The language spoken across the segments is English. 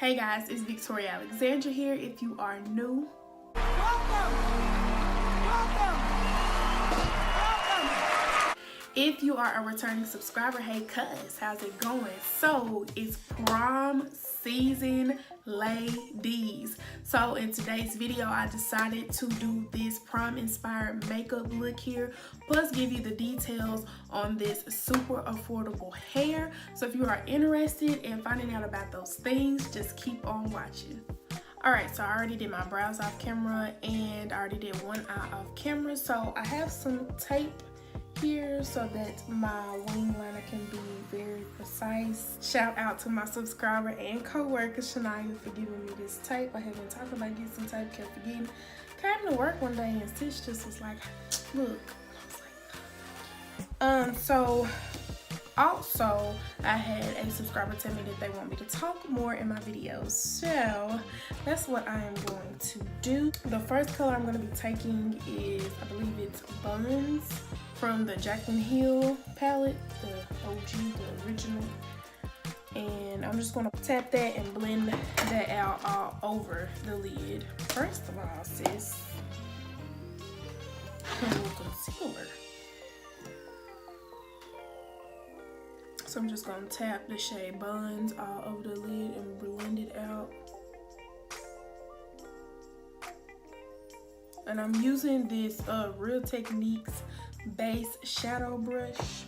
Hey guys, it's Victoria Alexandra here. If you are new, Welcome! if you are a returning subscriber, hey cuz, how's it going? So it's prom season, ladies. So in today's video, I decided to do this prom inspired makeup look here, plus give you the details on this super affordable hair. So if you are interested in finding out about those things, just keep on watching. Alright, so I already did my brows off camera and I already did one eye off camera. So I have some tape here so that my wing liner can be very precise. Shout out to my subscriber and co-worker Shania for giving me this tape. I have been talking about getting some tape, kept forgetting. Came to work one day and Stitch just was like, look. I was like, so also I had a subscriber tell me that they want me to talk more in my videos, so that's what I am going to do. The first color I'm going to be taking is, I believe it's Buns from the Jaclyn Hill palette, the OG, the original. And I'm just going to tap that and blend that out all over the lid. First of all, sis, a little concealer. So I'm just going to tap the shade Buns all over the lid and blend it out. And I'm using this Real Techniques base shadow brush.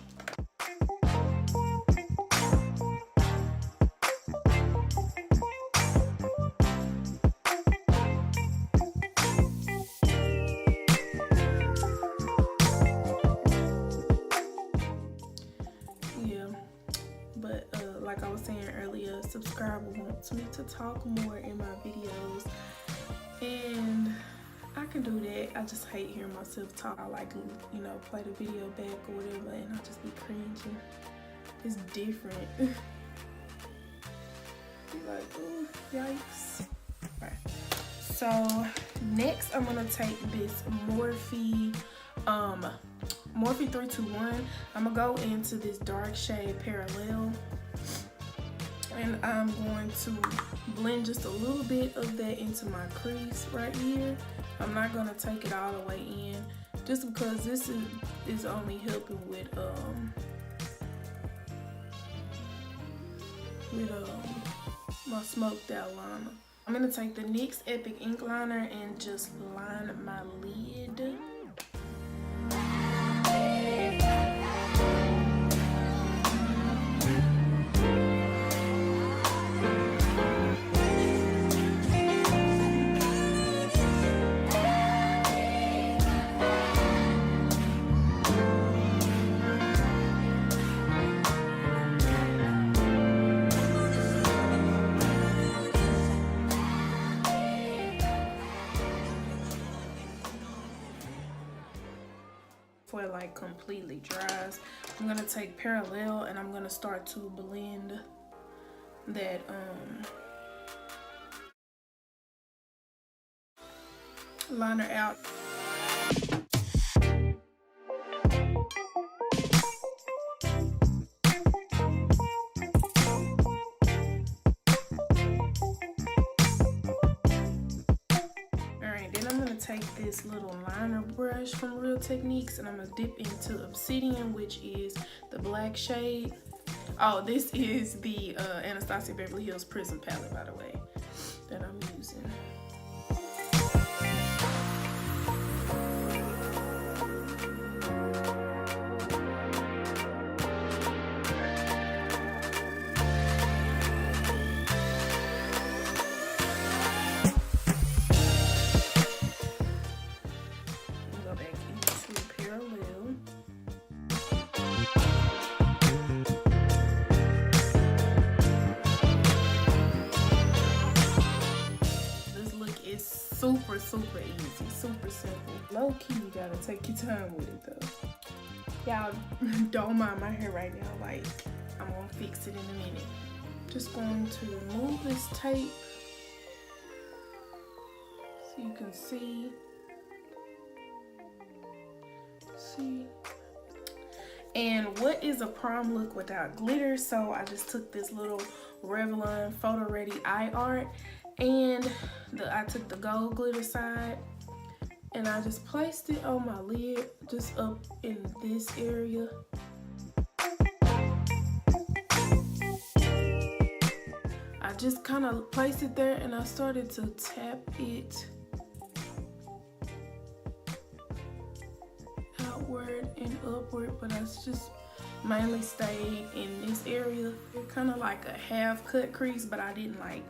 Like I was saying earlier, subscriber wants me to talk more in my videos, and I can do that. I just hate hearing myself talk. I like, you know, play the video back or whatever, and I just be cringing. It's different. Be like, ooh, yikes. Right. So next, I'm gonna take this Morphe 321. I'm gonna go into this dark shade Parallel. And I'm going to blend just a little bit of that into my crease right here. I'm not going to take it all the way in, just because this is only helping with my smoked out liner. I'm going to take the NYX Epic Ink Liner and just line my lid. Before it like completely dries, I'm gonna take Parallel and I'm gonna start to blend that liner out. Take this little liner brush from Real Techniques and I'm gonna dip into Obsidian, which is the black shade. Oh, this is the Anastasia Beverly Hills Prism palette, by the way, that I'm using. Super easy, super simple. Low key, you gotta take your time with it though. Y'all don't mind my hair right now, like I'm gonna fix it in a minute. Just going to remove this tape so you can see. And what is a prom look without glitter? So I just took this little Revlon Photo Ready Eye Art, and I took the gold glitter side and I just placed it on my lid, just up in this area. I just kind of placed it there and I started to tap it outward and upward, but I just mainly stayed in this area. Kind of like a half cut crease, but I didn't, like,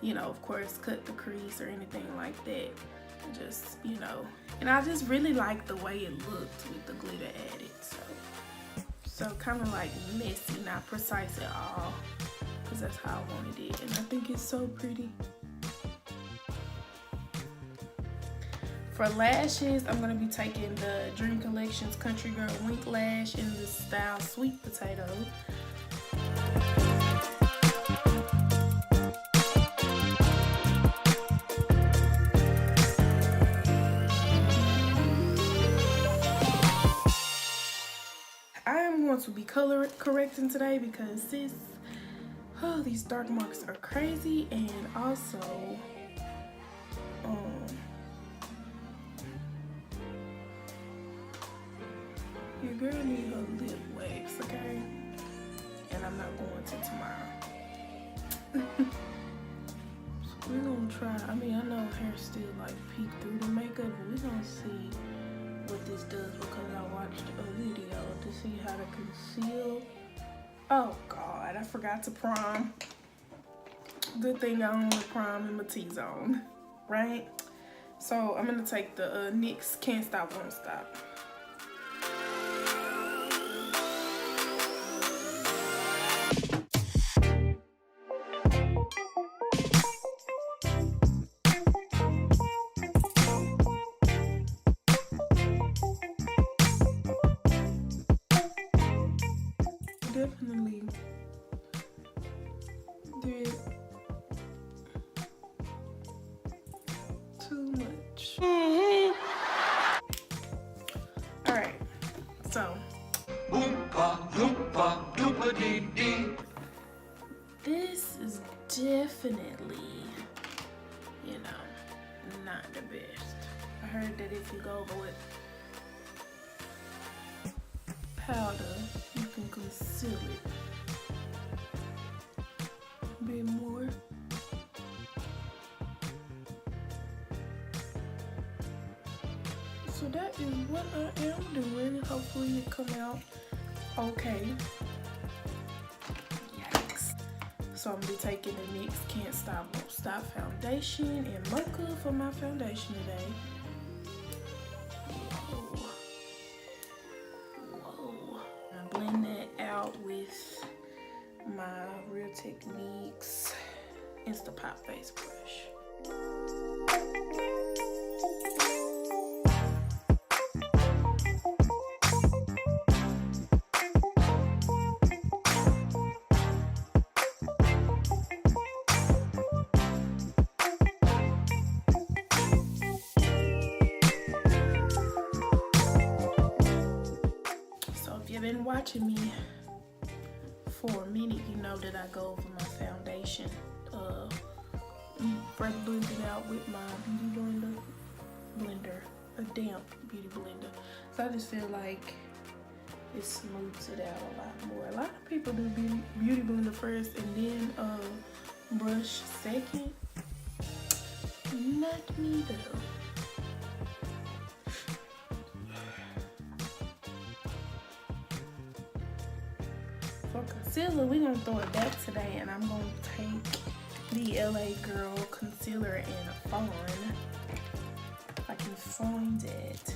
you know, of course, cut the crease or anything like that. Just, you know, and I just really like the way it looked with the glitter added. So kind of like messy, not precise at all, because that's how I wanted it, and I think it's so pretty. For lashes, I'm going to be taking the Dream Collections Country Girl Wink Lash in the style Sweet Potato. I am going to be color correcting today because these dark marks are crazy, and also your girl needs her lip wax, okay? And I'm not going to tomorrow. So we're gonna try. I mean, I know hair still like peek through the makeup, but we're gonna see what this does because I watched a video to see how to conceal. Oh God, I forgot to prom. Good thing I don't want to prom in my T-zone, right? So I'm gonna take the NYX Can't Stop Won't Stop. Definitely did too much. All right, so this is definitely, you know, not the best. I heard that if you go over with powder, you can conceal it a bit more. So that is what I am doing. Hopefully it come out okay. Yikes. So I'm gonna be taking the NYX Can't Stop Won't Stop foundation and mocha for my foundation today. Blend that out with my Real Techniques Instapot face brush. Been watching me for a minute, you know that I go over my foundation, first blend it out with my beauty blender, a damp beauty blender. So I just feel like it smooths it out a lot more. A lot of people do beauty blender first and then brush second. Not me though. For concealer, we're gonna throw it back today, and I'm gonna take the LA Girl concealer in a fawn, if I can find it.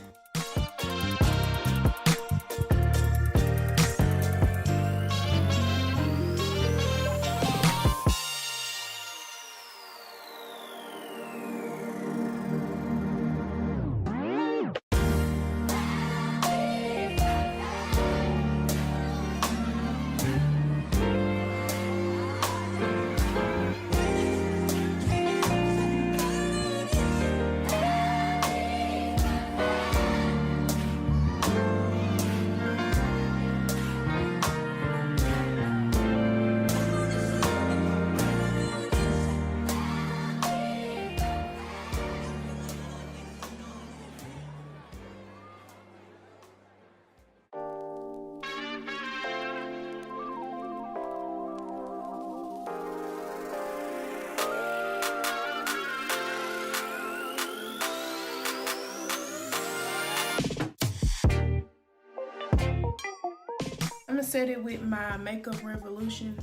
set it with my Makeup Revolution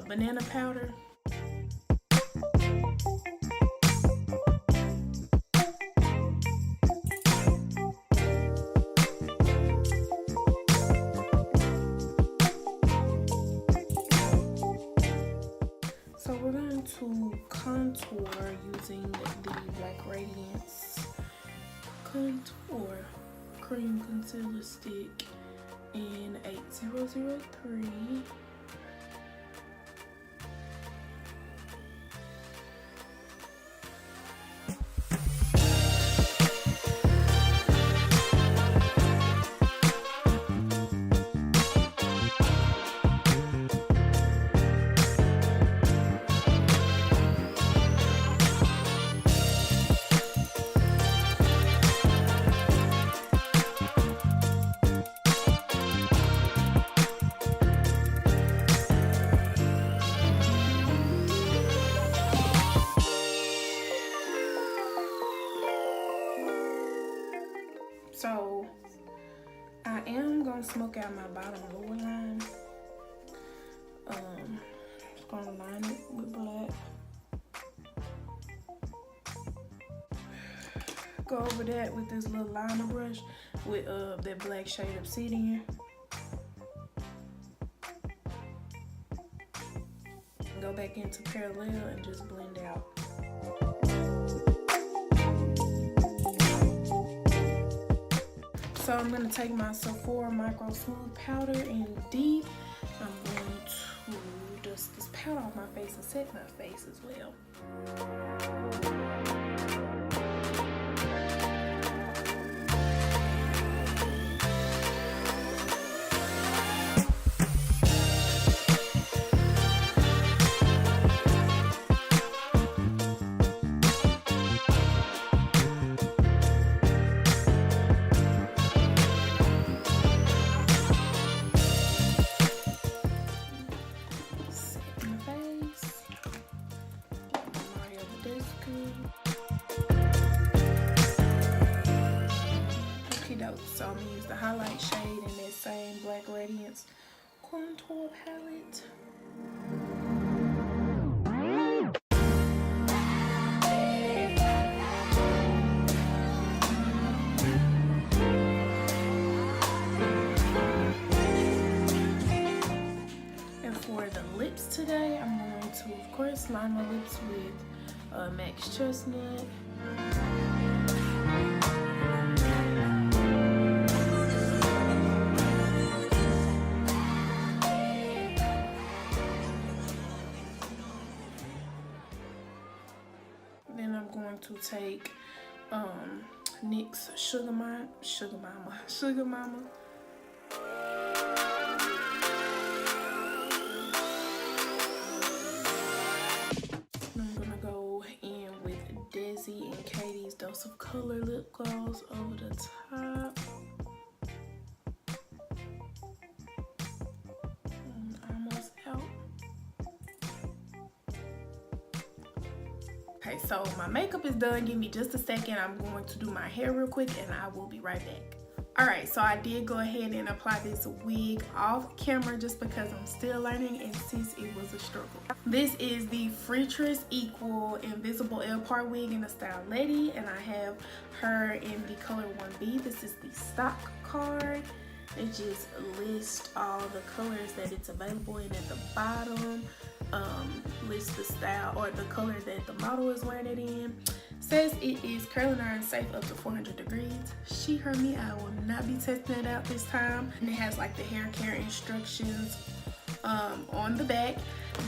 banana powder. So we're going to contour using the Black Radiance Contour Cream Concealer Stick in 8003. So I am gonna smoke out my bottom lower line. Just gonna line it with black. Go over that with this little liner brush with that black shade Obsidian. Go back into Parallel and just blend out. So I'm going to take my Sephora Micro Smooth Powder in Deep. I'm going to dust this powder off my face and set my face as well. So I'm going to use the highlight shade in that same Black Radiance contour palette. And for the lips today, I'm going to, of course, line my lips with Max Chestnut. Then I'm going to take NYX Sugar Mama. I'm gonna go in with Desi and Katie's Dose of Color lip gloss over the top. Almost out. Okay, so my makeup is done. Give me just a second. I'm going to do my hair real quick and I will be right back. Alright, so I did go ahead and apply this wig off camera just because I'm still learning and since it was a struggle. This is the Freetress Equal Invisible L-Part wig in the style Lady, and I have her in the color 1B. This is the stock card. It just lists all the colors that it's available in at the bottom. Lists the style or the color that the model is wearing it in. Says it is curling iron safe up to 400 degrees. She heard me, I will not be testing it out this time. And it has like the hair care instructions on the back.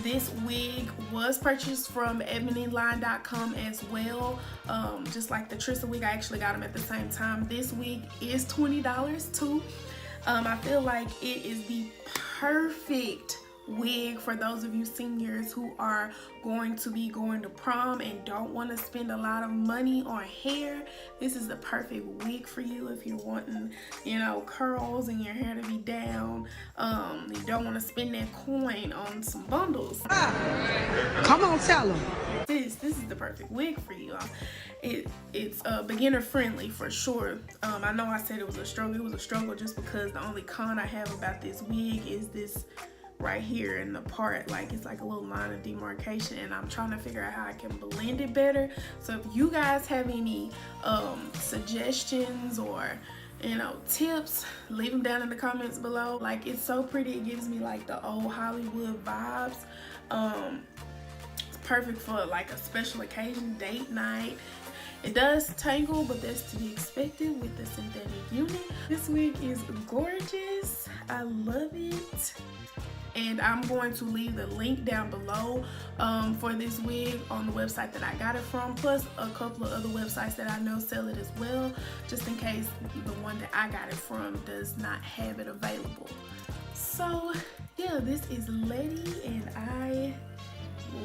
This wig was purchased from ebonyline.com as well. Just like the Trissa wig, I actually got them at the same time. This wig is $20 too. I feel like it is the perfect wig for those of you seniors who are going to be going to prom and don't want to spend a lot of money on hair. This is the perfect wig for you if you're wanting, you know, curls and your hair to be down. You don't want to spend that coin on some bundles. Come on, tell them. This is the perfect wig for you. It's beginner friendly for sure. I know I said it was a struggle. It was a struggle just because the only con I have about this wig is this right here in the part, like it's like a little line of demarcation, and I'm trying to figure out how I can blend it better. So if you guys have any suggestions or, you know, tips, leave them down in the comments below. Like, it's so pretty. It gives me like the old Hollywood vibes. It's perfect for like a special occasion, date night. It does tangle, but that's to be expected with the synthetic unit. This wig is gorgeous. I love it. And I'm going to leave the link down below for this wig on the website that I got it from, plus a couple of other websites that I know sell it as well, just in case the one that I got it from does not have it available. So yeah, this is Letty and I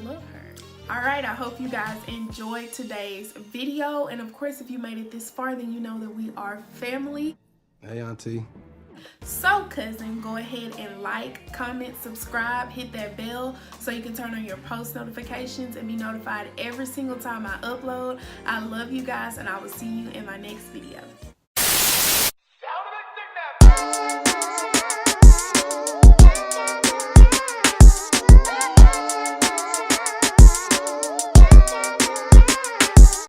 love her. Alright, I hope you guys enjoyed today's video, and of course if you made it this far, then you know that we are family. Hey auntie. So cousin, go ahead and like, comment, subscribe, hit that bell so you can turn on your post notifications and be notified every single time I upload. I love you guys, and I will see you in my next video.